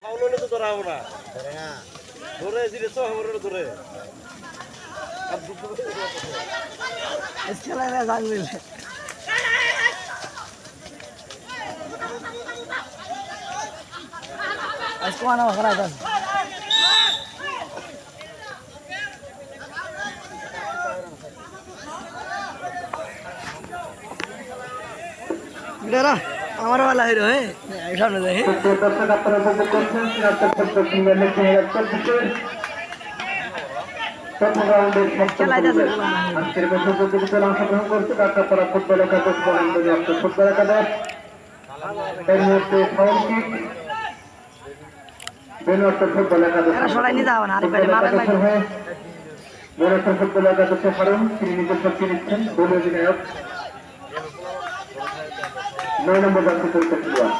আউললে তো ধরাবো না ধরে দিলে তো হবে ধরে আর দুটো খেলা না জানলে আজকে মানা খেলা যাচ্ছে বেটা আমার वाला হিরো হ্যাঁ সামনে যাই দর্শক আপনারা উপভোগ করছেন সিরাজগঞ্জ ফুটবল প্রিমিয়ার লিগ 2024 প্রথম রাউন্ডের আজকের ম্যাচে প্রতিযোগিতায় অংশগ্রহণ করছে ঢাকাপাড়া ফুটবল একাদশ বরেন্দ্র ফুটবল একাদশ এই মুহূর্তে ফাউল কিক বেনওয়ার ফুটবল একাদশ সরাই নিয়ে যাও না আরে পেটে মারা লাগবে বেনওয়ার ফুটবল একাদশের হারুন তিনি নিজের শক্তি নিচ্ছেন গোল অধিনায়ক 9 নম্বর জার্সি পরিচয় খেলোয়াড়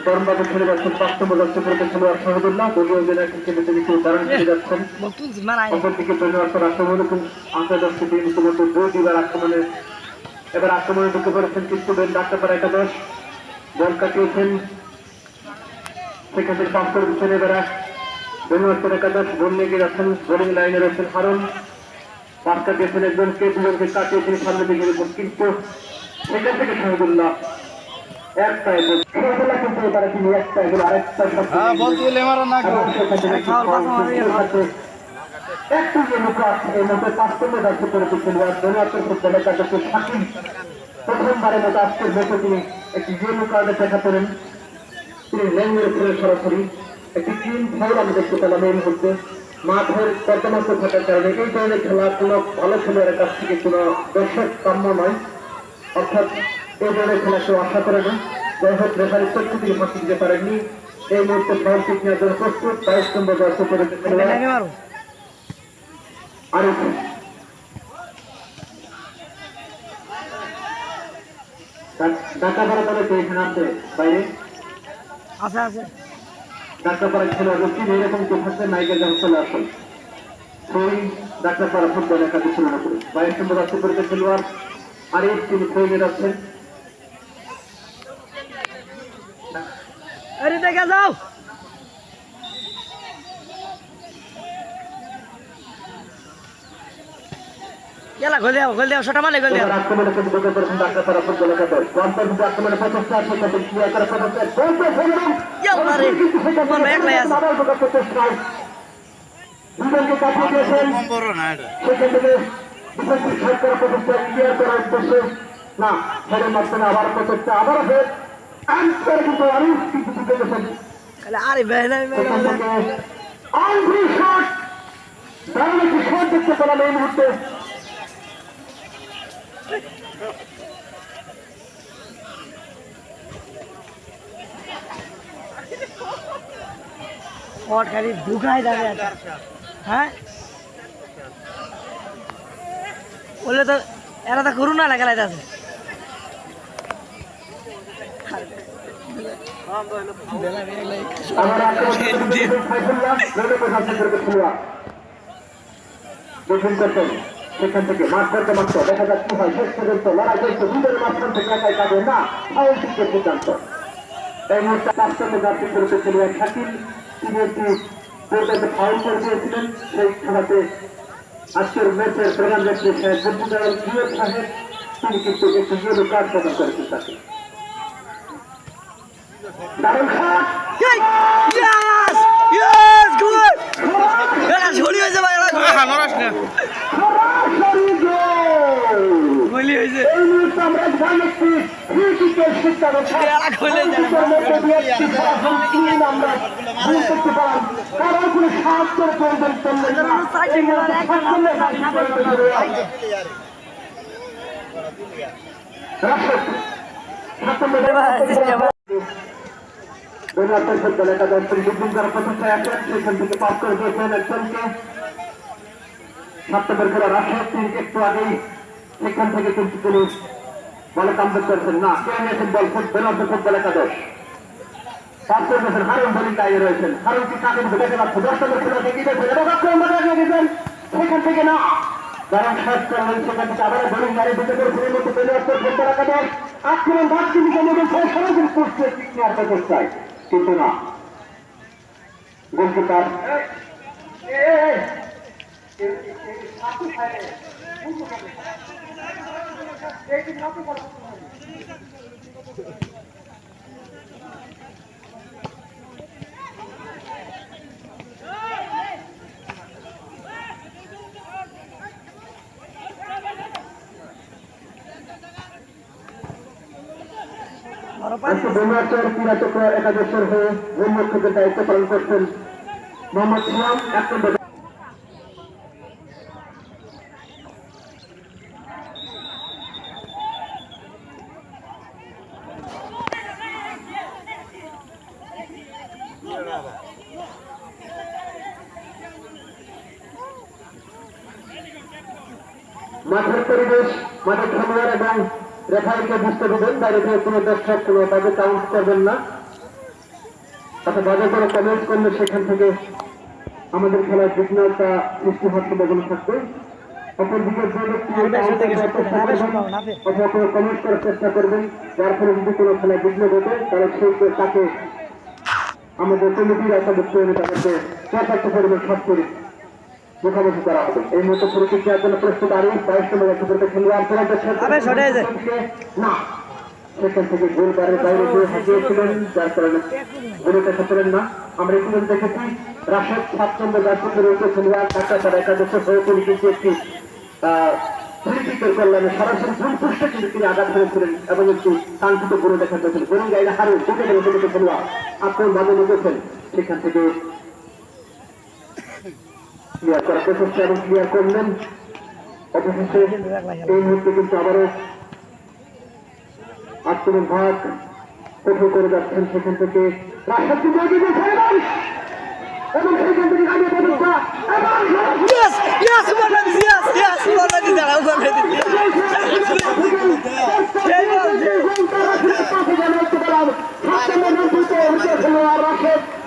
দরবারে খেলে যাচ্ছেন 5 নম্বর জার্সি পরিচয় খেলোয়াড় শহীদুল্লাহ দলীয় অধিনায়ক হিসেবে তিনি উদাহরণ খেলে যাচ্ছেন অপরদিকে বেনওয়ার আক্রমণে আন্তর্জাতিক টিম ইতিমধ্যে 2 আক্রমণে এবার আক্রমণে ঢুকে পড়েছেন কিন্তু ঢাকাপাড়া একাদশ বল কাটিয়েছেন সেখান থেকে পাস করে দিচ্ছেন এবারে বেনওয়ার একাদশ বল নিয়ে যাচ্ছেন বোলিং লাইনে রয়েছেন হারুন পাস কাটিয়েছেন একজনকে দুজনকে কাটিয়েছেন সামনে দিকে কিন্তু সেখান থেকে শহীদুল্লাহ একটাই শহীদুল্লাহ কিন্তু এবারে তিনি একটা এগুলো আরেকটা একটু যে লুকাস এই মধ্যে 5 নম্বর জার্সি পরিচয় খেলোয়াড় বেনওয়ার ফুটবল একাদশের সাকিব প্রথমবারের মতো আজকের ম্যাচে তিনি একটি ইয়েলো কার্ডে দেখা পেলেন তিনি লেঙ্গের ফেলে সরাসরি একটি টিম ফাউল আমি দেখতে পেলাম এই মুহূর্তে মাঠের কর্তমাত্র থাকার কারণে এই ধরনের খেলা কোনো ভালো খেলোয়াড়ের কাছ থেকে কোনো দর্শক কাম্য নয় অর্থাৎ এই ধরনের খেলা কেউ আশা করে না যাই হোক রেফারির তথ্য থেকে ফাঁকি দিতে পারেননি এই মুহূর্তে ফাউল কিক নেওয়ার জন্য প্রস্তুত 22 নম্বর জার্সি পরিচয় খেলোয়াড় আরিফ ঢাকাপাড়া দলে তো এখানে আছে বাইরে আছে আছে ঢাকাপাড়া খেলোয়াড় রক্ষিণ এরকম কেউ থাকছে নায়িকা যখন চলে আসেন সেই ঢাকাপাড়া ফুটবল একাদশ ছিল না করে 22 নম্বর জার্সি পরিচয় খেলোয়াড় আরিফ তিনি খোঁজে যাচ্ছেন আরে দেখা যাও গেলা গোল দাও ছোট মানে গোল দাও আক্রমণে কিন্তু ঢুকে পড়েছেন ঢাকাপাড়া ফুটবল একাদশ কোয়ার্টার থেকে আক্রমণে প্রচেষ্টা আছে কিন্তু ক্লিয়ার করার প্রচেষ্টা বলতে ফেললেন ইয়াল্লা রে কোন একলাই আছে আবার ঢোকার প্রচেষ্টা দুজনকে কাটিয়ে দিয়েছেন বড় না এটা সেখান থেকে ডিফেন্সিভ সাইড করার প্রচেষ্টা ক্লিয়ার করার উদ্দেশ্যে না হেডের মাঝখানে আবার প্রচেষ্টা আবার হেড অ্যান্সার কিন্তু আরিফ কিন্তু ঢুকে গেছেন খালি আরে বেহনা সেখান থেকে আউটরি শট দারুণ একটি শট দেখতে পেলাম এই মুহূর্তে শট খালি ঢুকাই যাবে হ্যাঁ বললে তো এরা তো করুন না লাগালাই আছে সেখান থেকে মাঠ করতে মাত্র দেখা যাক কি হয় শেষ পর্যন্ত লড়াই চলছে দুজনের মাঝখান থেকে একাই কাঁদে না ফাউল কিকের সিদ্ধান্ত এই মুহূর্তে 5 নম্বর জার্সি পরিচয় খেলোয়াড় শাকিল তিনি একটি বোর্ডে ফাউল করে দিয়েছিলেন সেই খেলাতে আজকের ম্যাচের প্রধান ব্যক্তি বুদ্ধিদার জিয়দ সাহেব তিনি কিন্তু একটি ইয়েলো কার্ড প্রদান করেছেন তাকে দারুণ শট ইয়েস ইয়েস গুড এরা ঝুলি হয়েছে ভাই এরা নরাস না সরাসরি গোল গুলি হয়েছে এই মুহূর্তে আমরা জানাচ্ছি ফ্রি কিকের সিদ্ধান্ত এরা খুলে যায় আমরা বুঝতে পারলাম কারণ কোনো সাহায্যের প্রয়োজন পড়লে না সেখান থেকে পাস করে দিয়েছেন একজনকে 7 নম্বর খেলা রাশেদ তিনি একটু আগেই সেখান থেকে কিন্তু তিনি বলে কামব্যাক করেছেন না কে নিয়েছেন বল ফুটবল একাদশ পাঁচ করতেছেন হারুন বলি দাঁড়িয়ে রয়েছেন। হারুন কি কাকে দেখতে পাচ্ছে? 10 নম্বর খেলোয়াড়কে কি দেখছেন? এবং আক্রমণ লাগিয়ে দিয়েছেন সেখান থেকে না, কারণ শেষ করলেন সেখান থেকে আবার বোলিং দাঁড়িয়ে দিতে করে ফিরে মধ্যে পেলে আসতে ঘুরতে রাখা দেয়। আক্রমণ বাড়তি দিকে মধ্যে সরাসরি করছে ঠিক নেওয়ার প্রচেষ্টায়, কিন্তু না, গোলকিপার একাদশের হয়ে গোলরক্ষকের দায়িত্ব পালন করছেন মোহাম্মদ সিয়াম। 1 নম্বর মাঠের পরিবেশ, মাঠের খেলোয়াড় এবং রেফারিকে বুঝতে দেবেন, বাইরে থেকে কোনো দর্শক কোনো তাদের কাউন্ট করবেন না, অর্থাৎ বাজে কোনো কমেন্ট করলে সেখান থেকে আমাদের খেলার বিঘ্নতা সৃষ্টি হচ্ছে বলে থাকবে। অপরদিকে যে ব্যক্তি অথবা কোনো কমেন্ট করার চেষ্টা করবেন, যার ফলে যদি কোনো খেলায় বিঘ্ন ঘটে তাহলে সেই তাকে আমাদের কমিটির আওতাভুক্ত হয়ে তাদেরকে পর্যাপ্ত পরিমাণ শাস্তির মুখোমুখি করা হবে। এই মুহূর্তে প্রতিক্রিয়ার জন্য প্রস্তুত আরো 22 নম্বর খেলোয়াড় না, সেখান থেকে গোলবারের বাইরে গিয়ে হাজিয়েছিলেন, যার কারণে গোলে দেখা পেলেন না। আমরা ইতিমধ্যে দেখেছি রাশেদ 7 নম্বর জাতীয় রয়েছে খেলোয়াড়, তার একাদশের সহযোগী কিন্তু একটি কল্যাণে সরাসরি ভুলপুষ্টে কিন্তু তিনি আঘাত করেছিলেন এবং একটি কাঙ্ক্ষিত গোলে দেখা পেয়েছেন। গোলের গাইলে হারুন দুটো খেলেছে খেলোয়াড় আক্রমণ ভালো লেগেছেন, সেখান থেকে ক্লিয়ার করার প্রচেষ্টা এবং ক্লিয়ার করলেন। অবশেষে এই মুহূর্তে কিন্তু আবারও আক্রমণ ভাগ কঠোর করে যাচ্ছেন, সেখান থেকে এবং সেখান থেকে আগে প্রচেষ্টা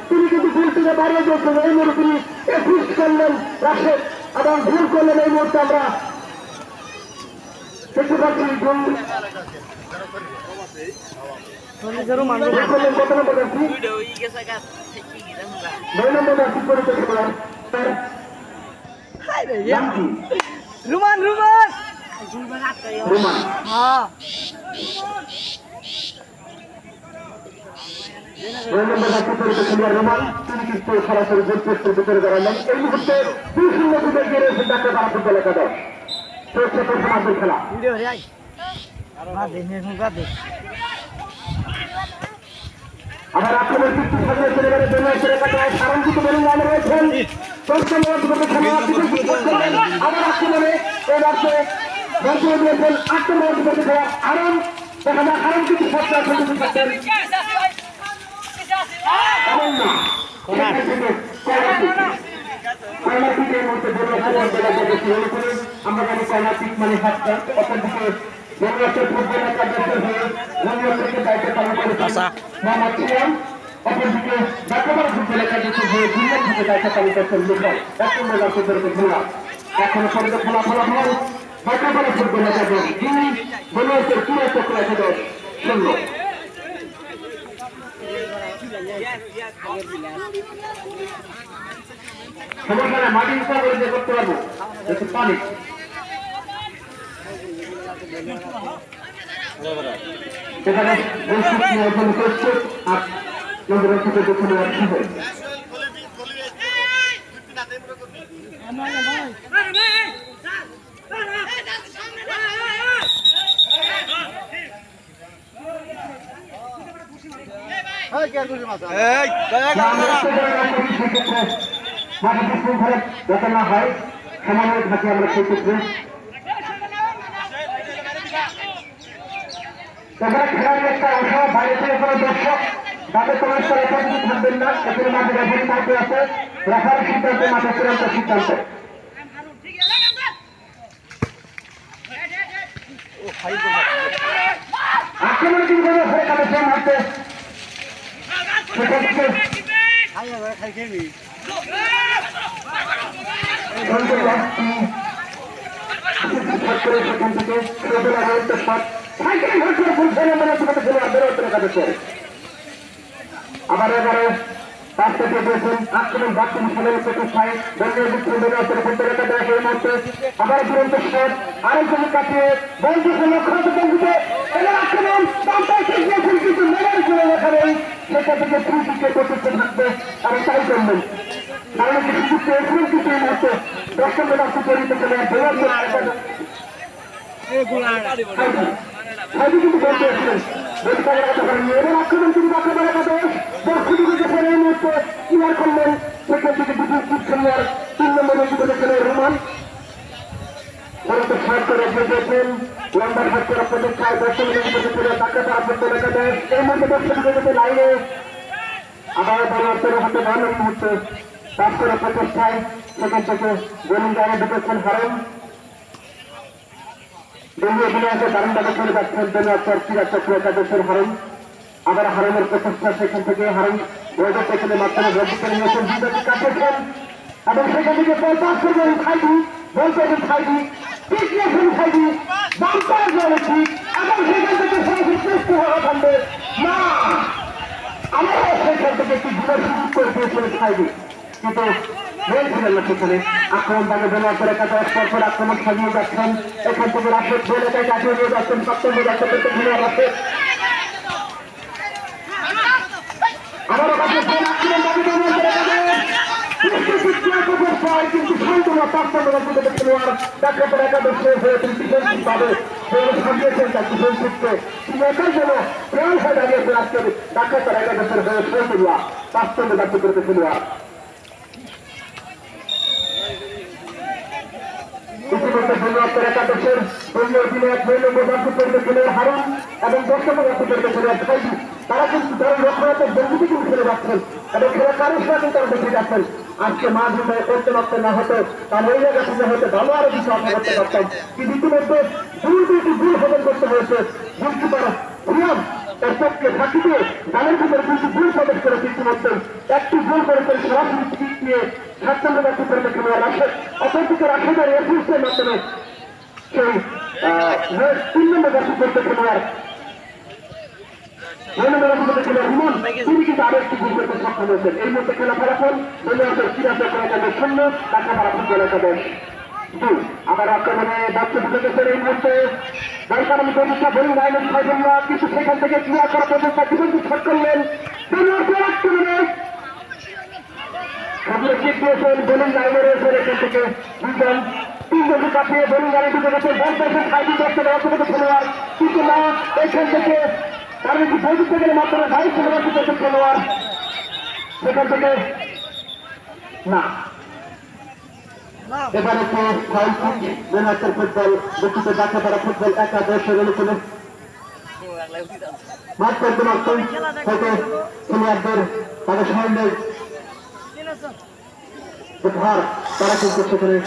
তিনি কিন্তু ভুল থেকে বাড়িয়ে দিয়েছেন। এই মুহূর্তে তিনি অ্যাসিস্ট করলেন রাশেদ এবং ভুল করলেন। এই মুহূর্তে আমরা দেখতে পাচ্ছি গোল করলেন কত নম্বর যাচ্ছি 9 নম্বর যাচ্ছি পরিচয় খেলোয়াড় রুমান রুমান রোমান। হ্যাঁ 9 নম্বর যাচ্ছি পরিচয় খেলোয়াড় রোমান, তিনি কিন্তু সরাসরি গোল পোস্টের ভিতরে দাঁড়ালেন। এই মুহূর্তে 2-0 গোলে এগিয়ে রয়েছে ঢাকা তারা ফুটবল একাদশ। চলছে প্রথম আর্ধের খেলা। আবার আক্রমণ কিন্তু সামনে চলে গেলে বেনাইশের একাদশ আরম্ভিত বোলিং লাইনে রয়েছেন। আবার আক্রমণে এই রাজ্যে বর্তমান দিয়েছেন 8 নম্বর বিপক্ষে খেলা আরম। দেখা যায় আরম কিন্তু সবচেয়ে খেলতে থাকতেন এমন না কর্নার মধ্যে আমরা জানি কর্নার পিক মানে হাতটা। অপরদিকে বাংলাদেশের ফুটবল একাদশের হয়ে বাংলাদেশকে দায়িত্ব পালন করেছেন মোহাম্মদ সিয়াম। অপরদিকে ঢাকাপাড়া ফুটবল একাদশের হয়ে দুনিয়া থেকে দায়িত্ব পালন করছেন লিখন। 1 নম্বর রাজ্যের খেলা এখনো পর্যন্ত খেলা ফলাফল ঢাকাপাড়া ফুটবল একাদশ 2, বাংলাদেশের পুরো চক্র একাদশ 0। সমস্যা মাটি উঠা করে যে করতে পারবো একটু পানি সেখানে প্রস্তুত 8 নম্বর থেকে দক্ষিণ হবে। যাতে না হয় সমন্বয় থাকে আমরা সেক্ষেত্রে খেলার একটা অংশ বাইরে থেকে কোনো দর্শক তাদের প্রবেশ করে থাকবেন না। এখানে মাঠে রেফারি দায়িত্ব আছে, রেফারির সিদ্ধান্তে মাঠে চূড়ান্ত সিদ্ধান্ত। আক্রমণ কিন্তু সেখান থেকে খাই খেয়ে সেখান থেকে আবার এবারে পাঁচ থেকে দিয়েছেন আক্রমণ বাচ্চা খেলের প্রচেষ্টায় বন্ধের দিচ্ছে রেখা দেয় সেই মুহূর্তে আবার দুরন্ত শট আরেকজন কাটিয়ে বন্ধু লক্ষ্য দিতে আক্রমণ কিন্তু মেলার করে রেখা নেই সেটা থেকে ফ্রি কিকে প্রতিষ্ঠা থাকবে আমি তাই করবেন কারণ কিছু কিছু এখানে কিছু এই মুহূর্তে দর্শক রাষ্ট্র পরিচিত খেলেন কিন্তু বলতে এসেছেন এবার আক্রমণ কিন্তু আক্রমণ একাদশ দর্শক এই মুহূর্তে ক্লিয়ার করলেন সেখান থেকে দুটি খেলোয়াড় 3 নম্বরের জীবনে খেলোয়াড় রোমান সাহায্য করে দিয়েছেন লম্বা সাহায্য প্রতীক্ষায় দর্শক তাকে তারা করতে দেখা দেয় এই মুহূর্তে দর্শক লাইনে আবার বলার হাতে বানানোর মুহূর্তে পাশ করে প্রচেষ্টায় সেখান থেকে গোলিং জায়গায় ঢুকেছেন হারন দলীয় অধিনায়কে দারুণ দাবি করে যাচ্ছেন চক্র একাদশের হারন আবার হারনের প্রচেষ্টা সেখান থেকে হারন বৈঠক পেছনে মাধ্যমে বল করে নিয়েছেন বিজেপি কাছেছেন এবং সেখান থেকে বল পাস করবেন খাইবি বল করবেন খাইবি ঠিক নিয়েছেন খাইবি বাম পাস রয়েছি এবং সেখান থেকে সরাসরি সৃষ্টি হওয়া থাকবে না আমরা সেখান থেকে একটি গুণের সুযোগ করে দিয়েছেন খাইবি কিন্তু বলছিলেন না সেখানে আক্রমণ দামে বেলার করে একাদশ পরপর আক্রমণ সাজিয়ে যাচ্ছেন এখান থেকে রাশেদ বলেটাই কাটিয়ে নিয়ে যাচ্ছেন সপ্তম যাচ্ছে রাশেদ আবারও কাছে আক্রমণ দাবি কিন্তু শান্তনা তার খেলোয়াড় তাকে একাদশ হয়ে ডিফেন্সিভ ভাবে সাজিয়েছেন তার ডিফেন্সিভকে তিনি একার জন্য প্রাণ হয়ে দাঁড়িয়েছেন আজকের ডাক্তার একাদশের হয়ে শহীদুল্লাহ বাস্তবে যাত্রা করতে খেলোয়াড় ইতিমধ্যে ধন্যবাদ একাদশের দলীয় অধিনায়ক 2 নম্বর যাত্রা করতে খেলোয়াড় হারুন এবং 10 নম্বর যাত্রা করতে খেলোয়াড় খাইবি তারা কিন্তু তারা লক্ষ্যরত বন্ধুকে কিন্তু খেলে যাচ্ছেন এবং খেলা কারোর সাথে তারা দেখে যাচ্ছেন আজকে মাঝ বিদায় করতে পারতেন না হতো তার ওই জায়গা থেকে হয়তো ভালো আরো কিছু আশা করতে পারতাম কিন্তু ইতিমধ্যে দুটি ভুল হজম করতে হয়েছে গোলকিপার রিয়াম তার চোখকে ফাঁকি দিয়ে গানের ভিতরে কিন্তু ভুল প্রবেশ করেছে ইতিমধ্যে একটি ভুল করেছেন সরাসরি টিকিট নিয়ে 7 নম্বর যাত্রা করতে খেলোয়াড় রাশেদ অপরদিকে রাশেদের এফিসের মাধ্যমে সেই 3 নম্বর যাত্রা করতে খেলোয়াড় তিনি কিন্তু আরো একটি ভুল করতে সক্ষম হয়েছেন এই মুহূর্তে খেলা ফলাফল শূন্য টাকা মারা ফুটবল একাদশ আবার আক্রমণে বাচ্চা ঢুকে গেছেন এই মুহূর্তে দরকার আমি প্রচেষ্টা বলি লাইনের সাইডুল্লাহ কিন্তু সেখান থেকে ক্রিয়া করা প্রচেষ্টা ডিফেন্সিভ শট করলেন আক্রমণে খবরে চেক দিয়েছেন বোলিং লাইনে রয়েছেন এখান থেকে দুজন 3 জন কাটিয়ে বোলিং লাইনে ঢুকে গেছেন বল পেয়েছেন সাইডি দেখতে দেওয়া খেলোয়াড় কিন্তু না এখান থেকে কারণ একটি বৈদ্যুৎ থেকে মাত্র 22 নম্বর করতে খেলোয়াড় সেখান থেকে না এবারে তো মেনার্সের ফুটবল দুঃখিত ডাকাপাড়া ফুটবল একাদশ হয়েছিল মাঠ করতে মাত্র হয়তো খেলোয়াড়দের তাদের সামনের ভার তারা কিন্তু সেখানে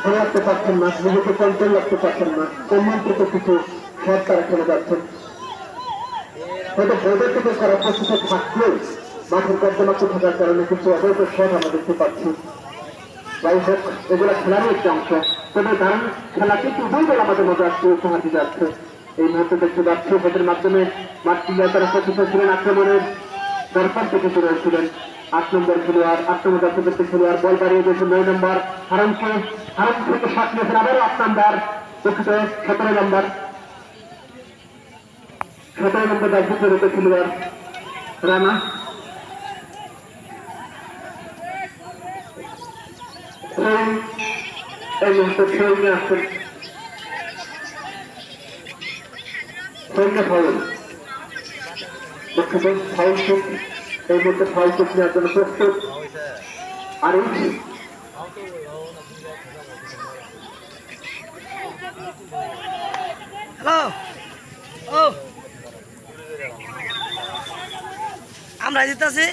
ধরে রাখতে পারছেন না নিজেকে কন্ট্রোল রাখতে পারছেন না কর্মন্ত্রিত কিছু শট তারা খেলে যাচ্ছেন হয়তো বোর্ডের থেকে করা প্রস্তুত থাকলেও মাঠের কর্মমাত্র থাকার কারণে কিছু অবৈধ শট আমরা দেখতে পাচ্ছি যাই হোক এগুলো খেলারই একটি অংশ তবে কারণ খেলা কিন্তু দুইবার আমাদের মধ্যে আজকে উপহার দিয়ে যাচ্ছে এই মুহূর্তে দেখতে পাচ্ছি ভোটের মাধ্যমে মাঠ ক্লিয়ার করা প্রস্তুত ছিলেন আক্রমণের দরকার থেকে শুরু হয়েছিলেন 8 নম্বর খেলোয়াড় 8 নম্বর যাত্রা করতে খেলোয়াড় বল বাড়িয়ে দিয়েছেন 9 নম্বর হারন থেকে 7 নিয়েছেন আবারও 8 নম্বর দুঃখিত 17 নম্বর 17 নম্বর যাত্রা করতে খেলোয়াড় রানা এই মুহূর্তে খেলে নিয়ে আসছেন ফাউল দুঃখিত ফাউল শুট এই মুহূর্তে ফাউল শুট নেওয়ার জন্য প্রস্তুত আর হ্যালো ও আমরা জিতেছি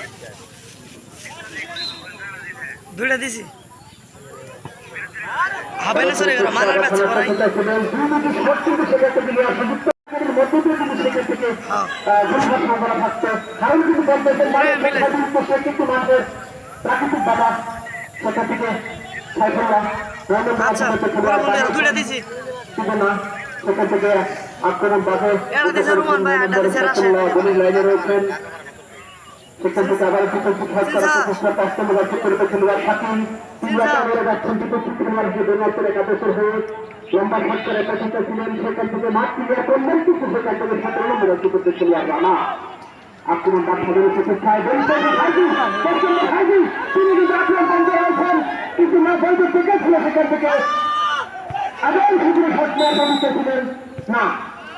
2টা দিছি হবে না সরে গেল মারার বাচ্চা পাশে থেকে দুর্ঘটনা করা থাকতো কারণ কিন্তু বলতেছেন কিন্তু মাঠের প্রাকৃতিক বাধা সেটা থেকে সাইফুল্লাহ আচ্ছা বড় বন্ধু দুইটা দিছি না সেখান থেকে আক্রমণ বাধা এরা দিছে রোমান ভাই আড্ডা দিছে রাশে লাইনে রয়েছেন সেখান থেকে আবার কিছু খেলার প্রচেষ্টা অষ্টম রাজ্য করে খেলোয়াড় থাকেন যাচ্ছেন কিন্তু খেলোয়াড় যে বেনাতের একাদশের হয়ে লম্বা ভাগ করে একাদশে ছিলেন সেখান থেকে মাঠ ক্লিয়ার করলেন কিন্তু সেখান থেকে 17 নম্বর রাজ্য করতে খেলোয়াড় রানা আক্রমণ বাধ্য প্রচেষ্টায় তিনি কিন্তু আক্রমণ বন্ধ রয়েছেন কিন্তু না বন্ধ থেকে ছিল সেখান থেকে আবার সুযোগ ছিলেন না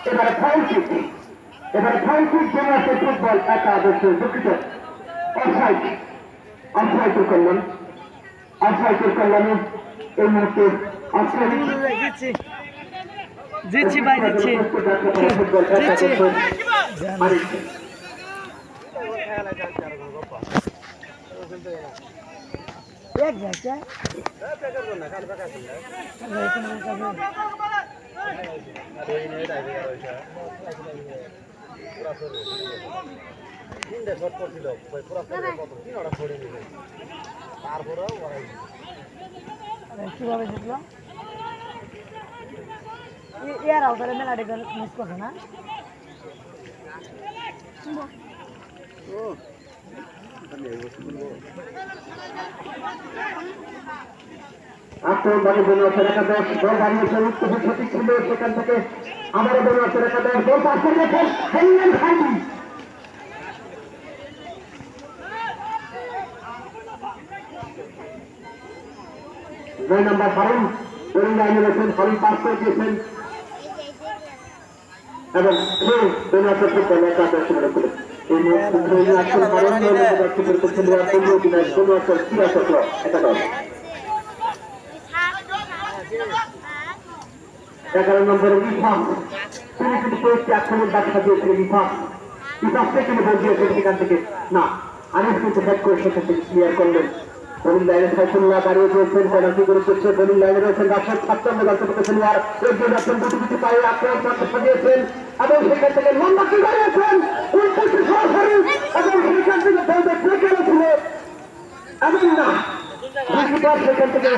এবারে ফাউল এবারে ফ্রান্সিস জেনারেল ফুটবল একাদশ দুঃখিত অফসাইডের কল্যাণে এই মুহূর্তে জিতছি ভাই জিতছি ফুটবল একাদশ এক যাচ্ছে কিভাবে জিতলো ইয়ার আউটারে মেলাটি মিস করছে না আক্রমণবাদী বনুয়াছের একাদশ বল বানিয়েছেন উত্তর সঠিক ছিল সেখান থেকে আমারও বনুয়াছের একাদশ বল পাস করিয়েছেন হেলিয়ান খান্ডি নয় নম্বর ফারুন বোলিং লাইনে রয়েছেন ফারুন পাস করে দিয়েছেন এবং কেউ বনুয়াছের ফুটবল একাদশ রয়েছে এই মুহূর্তে ফারুন বনুয়াছের ক্রীড়া চক্র একাদশ 11 নম্বরে ইফাম তিনি কিন্তু কয়েকটি আক্রমণ দেখা দিয়েছিলেন ইফাম থেকে বল দিয়েছেন সেখান থেকে না আনিস কিন্তু ব্যাট করে সেখান থেকে ক্লিয়ার করলেন বোলিং লাইনে সাইফুল্লাহ দাঁড়িয়ে রয়েছেন পেনাল্টি করে দিচ্ছে বোলিং লাইনে রয়েছেন রাশেদ 7 নম্বর গল্পপতি খেলোয়াড় একজন রাখছেন দুটি পায়ে আক্রমণ করতে সাজিয়েছেন এবং সেখান থেকে লম্বা কি দাঁড়িয়েছেন উল্টো সরাসরি এবং সেখান থেকে বলতে ফেঁকে ছিল এবং না সেখান থেকে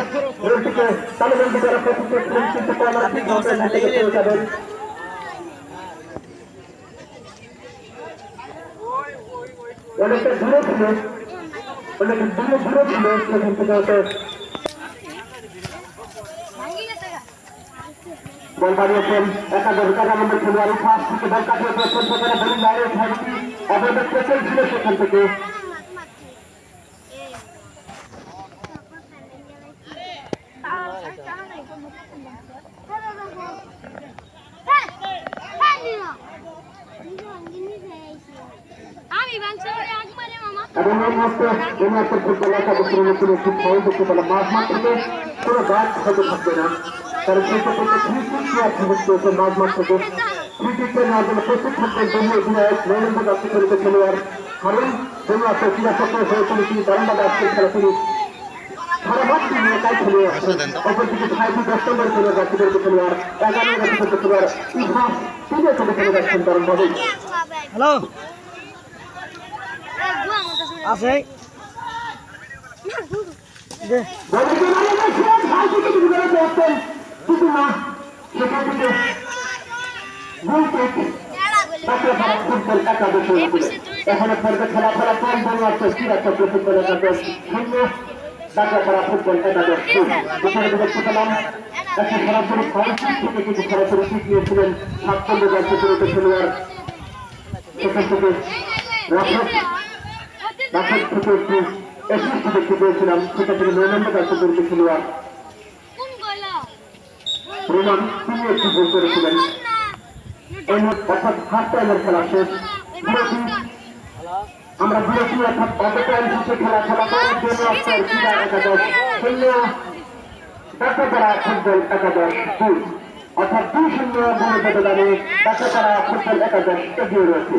তালেবান দ্বারা অনেকটা দূরে ছিল অনেকটা দূরে ছিল সেখান থেকে বল বানিয়েছেন 11 নম্বর খেলোয়াড় ফার্স্ট থেকে বল কাটিয়ে পেয়েছেন সেখানে বোলিং লাইনের খেলাটি অবৈধ পেছন ছিল সেখান থেকে এবং এই মুহূর্তে ফুটবল একাদশের নতুন একটি ফল দেখতে পেলাম মাঝ থেকে কোনো ব্যাট হয়তো থাকবে না কারণ সেই ক্ষেত্রে মাঝ মাঠ থেকে ক্রিকেটকে নেওয়ার জন্য প্রস্তুত থাকবেন দলীয় অধিনায়ক নরেন্দ্র দাস চরিত খেলোয়াড় কারণ জন্য আছে ক্রীড়া চক্র হয়ে তিনি বারান্দাতে আজকের খেলা তিনি সারা মাঠটি নিয়ে তাই খেলে অপরদিকে 10 নম্বর খেলোয়াড় জাতীয় খেলোয়াড় 11 জাতীয় খেলোয়াড় ইভাস তিনি এখানে খেলে যাচ্ছেন দারুণভাবে হ্যালো আছে এখানে পর্বে খেলা ফেলা কম বড় আছে ক্রীড়া চক্র ফুটবল একাদশ শূন্য ডাকড়াপাড়া ফুটবল একাদশ এখানে দেখতে পেলাম একটা সরাসরি ফাউন্ডেশন থেকে কিন্তু সরাসরি ঠিক নিয়েছিলেন 7 নম্বর জাতীয় খেলোয়াড় সেখান থেকে রাফেদ থেকে একটু অ্যাসিস্ট দেখতে পেয়েছিলাম সেখান থেকে 9 নম্বর জাতীয় খেলোয়াড় রোমান তিনি একটু গোল করেছিলেন অর্থাৎ হাফ টাইমের খেলা শেষ আমরা বিরতি অর্থাৎ অবটাইম শেষে খেলা করার জন্য ক্রীড়া একাদশ শূন্য ডাকাপাড়া ফুটবল একাদশ 2 অর্থাৎ 2-0 ব্যবধানে ডাকাপাড়া ফুটবল একাদশ এগিয়ে রয়েছে।